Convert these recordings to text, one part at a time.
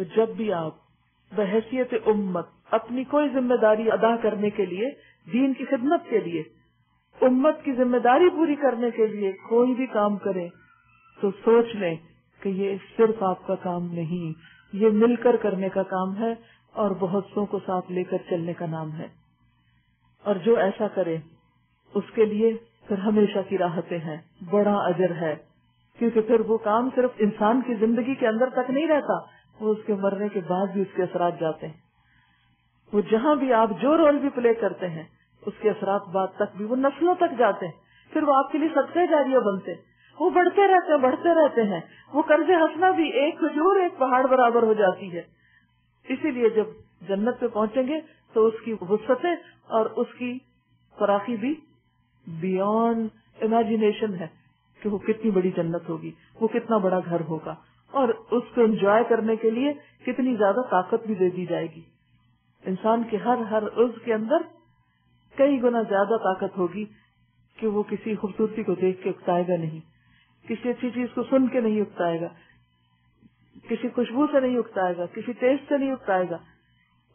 تو جب بھی آپ بحیثیت امت اپنی کوئی ذمہ داری ادا کرنے کے لیے، دین کی خدمت کے لیے، امت کی ذمہ داری پوری کرنے کے لیے کوئی بھی کام کریں تو سوچ لیں کہ یہ صرف آپ کا کام نہیں، یہ مل کر کرنے کا کام ہے اور بہت سو کو ساتھ لے کر چلنے کا نام ہے. اور جو ایسا کرے اس کے لیے پھر ہمیشہ کی راحتیں ہیں، بڑا اجر ہے، کیونکہ پھر وہ کام صرف انسان کی زندگی کے اندر تک نہیں رہتا، وہ اس کے مرنے کے بعد بھی اس کے اثرات جاتے ہیں. وہ جہاں بھی آپ جو رول بھی پلے کرتے ہیں اس کے اثرات بعد تک بھی وہ نسلوں تک جاتے ہیں، پھر وہ آپ کے لیے صدقہ جاریہ بنتے ہیں، وہ بڑھتے رہتے ہیں. وہ قرض حسنہ بھی ایک کھجور ایک پہاڑ برابر ہو جاتی ہے. اسی لیے جب جنت پہ پہنچیں گے تو اس کی وسعتیں اور اس کی فراخی بھی بیونڈ امیجنیشن ہے کہ وہ کتنی بڑی جنت ہوگی، وہ کتنا بڑا گھر ہوگا، اور اس کو انجوائے کرنے کے لیے کتنی زیادہ طاقت بھی دے دی جائے گی. انسان کے ہر عضو کے اندر کئی گنا زیادہ طاقت ہوگی کہ وہ کسی خوبصورتی کو دیکھ کے اکتائے گا نہیں، کسی اچھی چیز کو سن کے نہیں اکتائے گا، کسی خوشبو سے نہیں اکتائے گا، کسی ٹیسٹ سے نہیں اکتائے گا.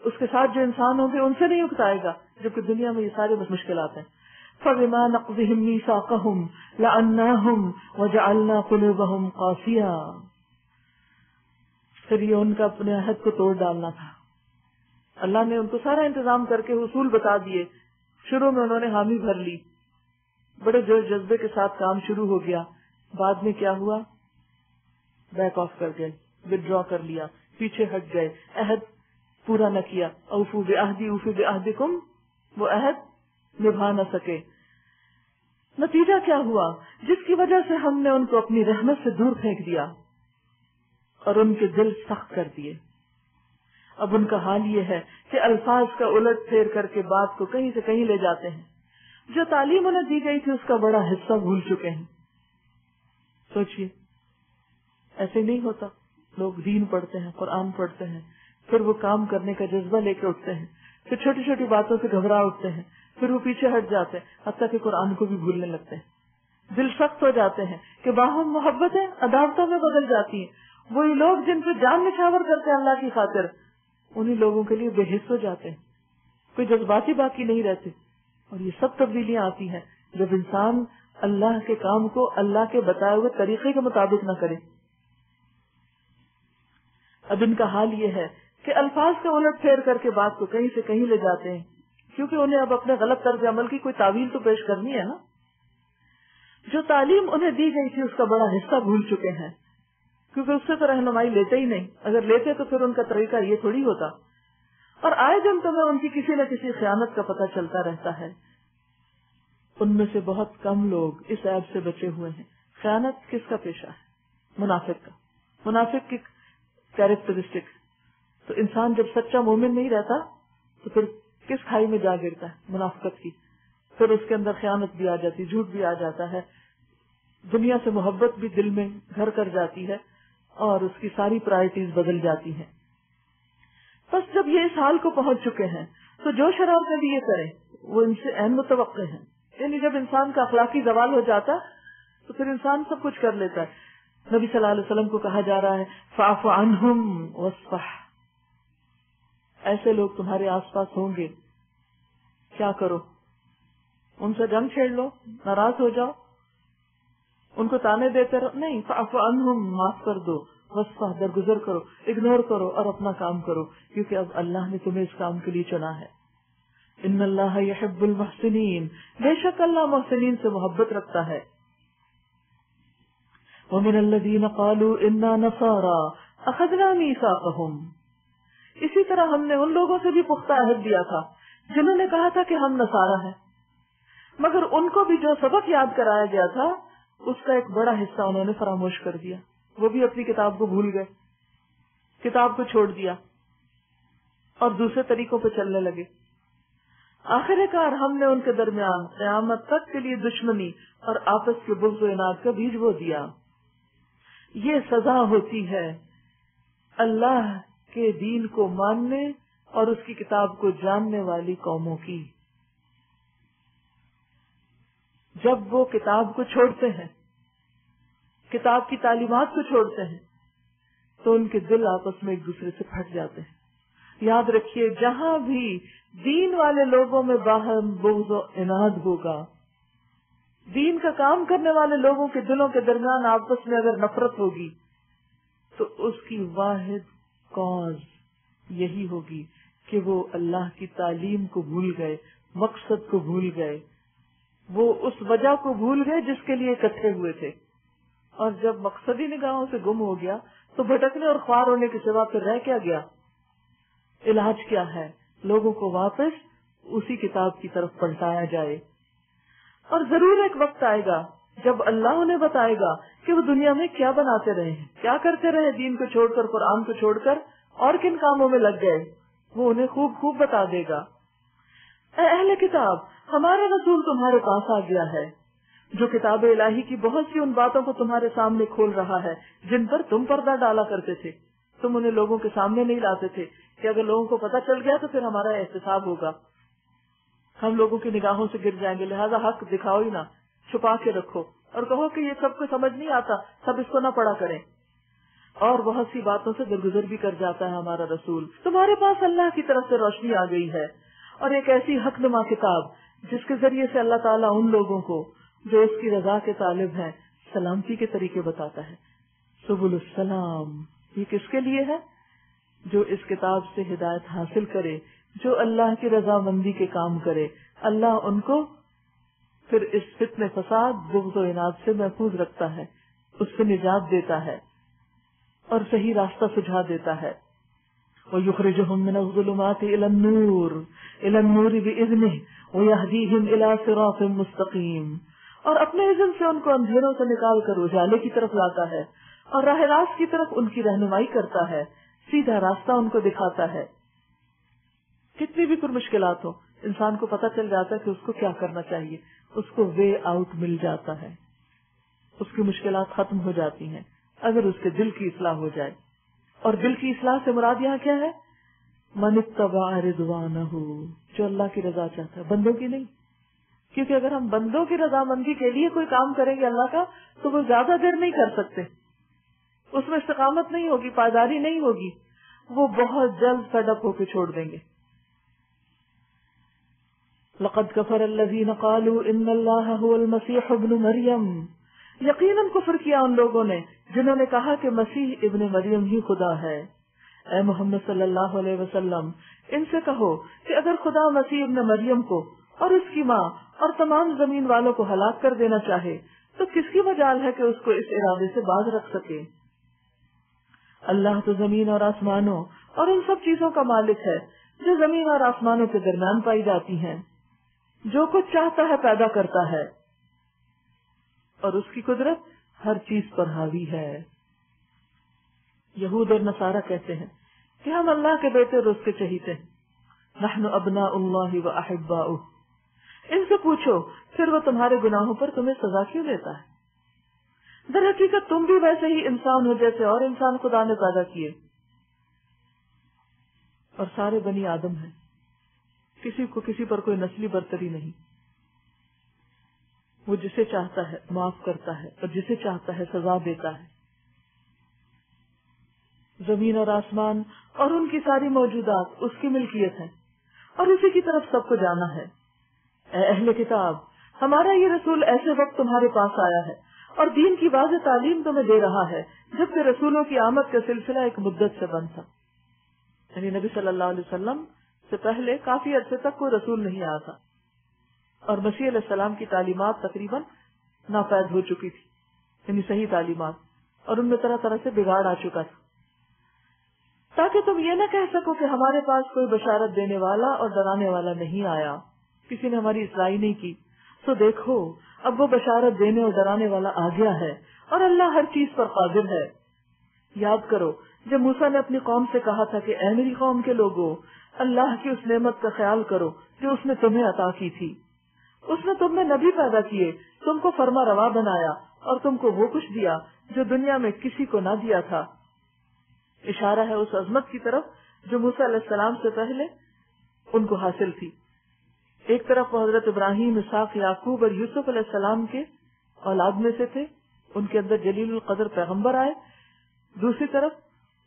اس کے ساتھ جو انسان ہوں گے ان سے نہیں اکتائے گا، جبکہ دنیا میں یہ سارے بس مشکلات ہیں. فَبِمَا نَقْضِهِمْ مِيثَاقَهُمْ لَعَنَّاهُمْ وَجَعَلْنَا قُلُوبَهُمْ قَاسِيَةً. پھر یہ ان کا اپنے عہد کو توڑ ڈالنا تھا. اللہ نے ان کو سارا انتظام کر کے اصول بتا دیے. شروع میں انہوں نے حامی بھر لی، بڑے جوش جذبے کے ساتھ کام شروع ہو گیا. بعد میں کیا ہوا؟ بیک آف کر گئے، ودرا کر لیا، پیچھے ہٹ گئے، عہد پورا نہ کیا. اوفوا بعہدی اوفوا بعہدکم، وہ عہد نبھا نہ سکے. نتیجہ کیا ہوا؟ جس کی وجہ سے ہم نے ان کو اپنی رحمت سے دور پھینک دیا اور ان کے دل سخت کر دیے. اب ان کا حال یہ ہے کہ الفاظ کا الٹ پھیر کر کے بات کو کہیں سے کہیں لے جاتے ہیں. جو تعلیم انہیں دی گئی تھی اس کا بڑا حصہ بھول چکے ہیں. سوچئے، ایسے نہیں ہوتا. لوگ دین پڑھتے ہیں، قرآن پڑھتے ہیں، پھر وہ کام کرنے کا جذبہ لے کے اٹھتے ہیں، پھر چھوٹی چھوٹی باتوں سے گھبرا اٹھتے ہیں، پھر وہ پیچھے ہٹ جاتے ہیں، حتیٰ کہ قرآن کو بھی بھولنے لگتے ہیں. دل سخت ہو جاتے ہیں کہ باہم محبتیں عداوتوں میں بدل جاتی ہیں. وہی لوگ جن پہ جان نچھاور کرتے ہیں اللہ کی خاطر، انہی لوگوں کے لیے بے حس ہو جاتے ہیں. کوئی جذباتی باقی نہیں رہتے. اور یہ سب تبدیلیاں آتی ہیں جب انسان اللہ کے کام کو اللہ کے بتائے ہوئے طریقے کے مطابق نہ کرے. اب ان کا حال یہ ہے کہ الفاظ کا الٹ پھیر کر کے بات کو کہیں سے کہیں لے جاتے ہیں، کیونکہ انہیں اب اپنے غلط طرز عمل کی کوئی تعویل تو پیش کرنی ہے نا. جو تعلیم انہیں دی گئی تھی اس کا بڑا حصہ بھول چکے ہیں، کیونکہ اس سے تو رہنمائی لیتے ہی نہیں. اگر لیتے تو پھر ان کا طریقہ یہ تھوڑی ہوتا. اور آئے دن تمہیں ان کی کسی نہ کسی خیانت کا پتہ چلتا رہتا ہے. ان میں سے بہت کم لوگ اس عیب سے بچے ہوئے ہیں. خیانت کس کا پیشہ ہے؟ منافق کا. منافق کی کیریکٹرسٹک. تو انسان جب سچا مومن نہیں رہتا تو پھر کس کھائی میں جا گرتا ہے؟ منافقت کی. پھر اس کے اندر خیانت بھی آ جاتی، جھوٹ بھی آ جاتا ہے، دنیا سے محبت بھی دل میں گھر کر جاتی ہے اور اس کی ساری پرائرٹیز بدل جاتی ہیں. بس جب یہ اس حال کو پہنچ چکے ہیں تو جو شرارتیں بھی یہ کریں وہ ان سے عین متوقع ہیں. یعنی جب انسان کا اخلاقی زوال ہو جاتا تو پھر انسان سب کچھ کر لیتا ہے. نبی صلی اللہ علیہ وسلم کو کہا جا رہا ہے فاعف عنہم واصفح. ایسے لوگ تمہارے آس پاس ہوں گے، کیا کرو؟ ان سے جنگ چھیڑ لو، ناراض ہو جاؤ، ان کو تانے دیتے رہو؟ نہیں. فاعف عنہم، معاف کر دو. واصفح، درگزر کرو، اگنور کرو اور اپنا کام کرو، کیونکہ اب اللہ نے تمہیں اس کام کے لیے چنا ہے. ان اللہ یحب المحسنین، بے شک اللہ محسنین سے محبت رکھتا ہے. ومن الذین قالوا انا نصارى اخذنا میثاقهم. اسی طرح ہم نے ان لوگوں سے بھی پختہ عہد دیا تھا جنہوں نے کہا تھا کہ ہم نصارہ ہیں، مگر ان کو بھی جو سبق یاد کرایا گیا تھا اس کا ایک بڑا حصہ انہوں نے فراموش کر دیا. وہ بھی اپنی کتاب کو بھول گئے، کتاب کو چھوڑ دیا اور دوسرے طریقوں پہ چلنے لگے. آخر کار ہم نے ان کے درمیان قیامت تک کے لیے دشمنی اور آپس کے بغض و عناد کا بیج بو دیا. یہ سزا ہوتی ہے اللہ کے دین کو ماننے اور اس کی کتاب کو جاننے والی قوموں کی. جب وہ کتاب کو چھوڑتے ہیں، کتاب کی تعلیمات کو چھوڑتے ہیں، تو ان کے دل آپس میں ایک دوسرے سے پھٹ جاتے ہیں. یاد رکھیے جہاں بھی دین والے لوگوں میں باہم بغض و عناد ہوگا، دین کا کام کرنے والے لوگوں کے دلوں کے درمیان آپس میں اگر نفرت ہوگی تو اس کی واحد کاز یہی ہوگی کہ وہ اللہ کی تعلیم کو بھول گئے، مقصد کو بھول گئے، وہ اس وجہ کو بھول گئے جس کے لیے اکٹھے ہوئے تھے. اور جب مقصدی نگاہوں سے گم ہو گیا تو بھٹکنے اور خوار ہونے کے سوا پھر رہ کیا گیا؟ علاج کیا ہے؟ لوگوں کو واپس اسی کتاب کی طرف پلٹایا جائے. اور ضرور ایک وقت آئے گا جب اللہ انہیں بتائے گا کہ وہ دنیا میں کیا بناتے رہے ہیں، کیا کرتے رہے، دین کو چھوڑ کر، قرآن کو چھوڑ کر اور کن کاموں میں لگ گئے. وہ انہیں خوب خوب بتا دے گا. اے اہل کتاب، ہمارا رسول تمہارے پاس آ گیا ہے جو کتاب الہی کی بہت سی ان باتوں کو تمہارے سامنے کھول رہا ہے جن پر تم پردہ ڈالا کرتے تھے. تم انہیں لوگوں کے سامنے نہیں لاتے تھے کہ اگر لوگوں کو پتہ چل گیا تو پھر ہمارا احتساب ہوگا، ہم لوگوں کی نگاہوں سے گر جائیں گے، لہذا حق دکھاؤ ہی نہ، چھپا کے رکھو اور کہو کہ یہ سب کو سمجھ نہیں آتا، سب اس کو نہ پڑھا کریں. اور بہت سی باتوں سے درگزر بھی کر جاتا ہے ہمارا رسول. تمہارے پاس اللہ کی طرف سے روشنی آ گئی ہے اور ایک ایسی حق نما کتاب جس کے ذریعے سے اللہ تعالیٰ ان لوگوں کو جو اس کی رضا کے طالب ہیں سلامتی کے طریقے بتاتا ہے. سبل السلام یہ کس کے لیے ہے؟ جو اس کتاب سے ہدایت حاصل کرے، جو اللہ کی رضا مندی کے کام کرے، اللہ ان کو پھر اس فتنے فساد بغض و عناد سے محفوظ رکھتا ہے، اس سے نجات دیتا ہے اور صحیح راستہ سجھا دیتا ہے. وَيُخْرِجُهُم مِّنَ الظُّلُمَاتِ إِلَى النُّورِ بِإِذْنِهِ وَيَهْدِيهِمْ إِلَى صِرَاطٍ مُّسْتَقِيمٍ. اور اپنے اذن سے ان کو اندھیروں سے نکال کر اجالے کی طرف لاتا ہے اور راہ راست کی طرف ان کی رہنمائی کرتا ہے، سیدھا راستہ ان کو دکھاتا ہے. کتنی بھی پر مشکلات ہو، انسان کو پتہ چل جاتا ہے کہ اس کو کیا کرنا چاہیے، اس کو وے آؤٹ مل جاتا ہے، اس کی مشکلات ختم ہو جاتی ہیں اگر اس کے دل کی اصلاح ہو جائے. اور دل کی اصلاح سے مراد یہاں کیا ہے؟ من اتبع رضوانہ، جو اللہ کی رضا چاہتا ہے، بندوں کی نہیں. کیونکہ اگر ہم بندوں کی رضامندی کے لیے کوئی کام کریں گے اللہ کا تو وہ زیادہ دیر نہیں کر سکتے، اس میں استقامت نہیں ہوگی، پائیداری نہیں ہوگی، وہ بہت جلد فیڈ اپ ہو کے چھوڑ دیں گے. لقد كفر الذين قالوا ان الله هو المسيح ابن مریم، یقیناً کفر کیا ان لوگوں نے جنہوں نے کہا کہ مسیح ابن مریم ہی خدا ہے. اے محمد صلی اللہ علیہ وسلم ان سے کہو کہ اگر خدا مسیح ابن مریم کو اور اس کی ماں اور تمام زمین والوں کو ہلاک کر دینا چاہے تو کس کی مجال ہے کہ اس کو اس ارادے سے باز رکھ سکے؟ اللہ تو زمین اور آسمانوں اور ان سب چیزوں کا مالک ہے جو زمین اور آسمانوں کے درمیان پائی جاتی ہیں. جو کچھ چاہتا ہے پیدا کرتا ہے اور اس کی قدرت ہر چیز پر حاوی ہے. یہود اور نصارہ کہتے ہیں کہ ہم اللہ کے بیٹے اور اس کے چہیتے ہیں، نحن ابناء اللہ و احباؤہ. ان سے پوچھو پھر وہ تمہارے گناہوں پر تمہیں سزا کیوں دیتا ہے؟ در حقیقت تم بھی ویسے ہی انسان ہو جیسے اور انسان خدا نے پیدا کیے، اور سارے بنی آدم ہیں، کسی کو کسی پر کوئی نسلی برتری نہیں. وہ جسے چاہتا ہے معاف کرتا ہے اور جسے چاہتا ہے سزا دیتا ہے. زمین اور آسمان اور ان کی ساری موجودات اس کی ملکیت ہے اور اسی کی طرف سب کو جانا ہے. اے اہل کتاب، ہمارا یہ رسول ایسے وقت تمہارے پاس آیا ہے اور دین کی واضح تعلیم تمہیں دے رہا ہے جبکہ رسولوں کی آمد کا سلسلہ ایک مدت سے بند تھا. یعنی نبی صلی اللہ علیہ وسلم سے پہلے کافی عرصے تک کوئی رسول نہیں آیا تھا اور مسیح علیہ السلام کی تعلیمات تقریباً ناپید ہو چکی تھی، یعنی صحیح تعلیمات، اور ان میں طرح طرح سے بگاڑ آ چکا تھا. تاکہ تم یہ نہ کہہ سکو کہ ہمارے پاس کوئی بشارت دینے والا اور ڈرانے والا نہیں آیا، کسی نے ہماری اصلاح نہیں کی. تو دیکھو اب وہ بشارت دینے اور ڈرانے والا آ گیا ہے اور اللہ ہر چیز پر قادر ہے. یاد کرو جب موسیٰ نے اپنی قوم سے کہا تھا کہ اے میری قوم کے لوگوں، اللہ کی اس نعمت کا خیال کرو جو اس نے تمہیں عطا کی تھی. اس نے تم میں نبی پیدا کیے، تم کو فرما روا بنایا اور تم کو وہ کچھ دیا جو دنیا میں کسی کو نہ دیا تھا. اشارہ ہے اس عظمت کی طرف جو موسیٰ علیہ السلام سے پہلے ان کو حاصل تھی. ایک طرف وہ حضرت ابراہیم، اسحاق، یعقوب اور یوسف علیہ السلام کے اولاد میں سے تھے، ان کے اندر جلیل القدر پیغمبر آئے. دوسری طرف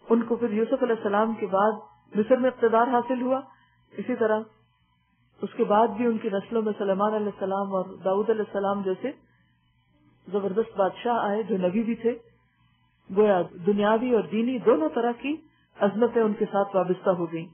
ان کو پھر یوسف علیہ السلام کے بعد مصر میں اقتدار حاصل ہوا. اسی طرح اس کے بعد بھی ان کی نسلوں میں سلیمان علیہ السلام اور داؤد علیہ السلام جیسے زبردست بادشاہ آئے جو نبی بھی تھے. گویا دنیاوی اور دینی دونوں طرح کی عظمتیں ان کے ساتھ وابستہ ہو گئیں.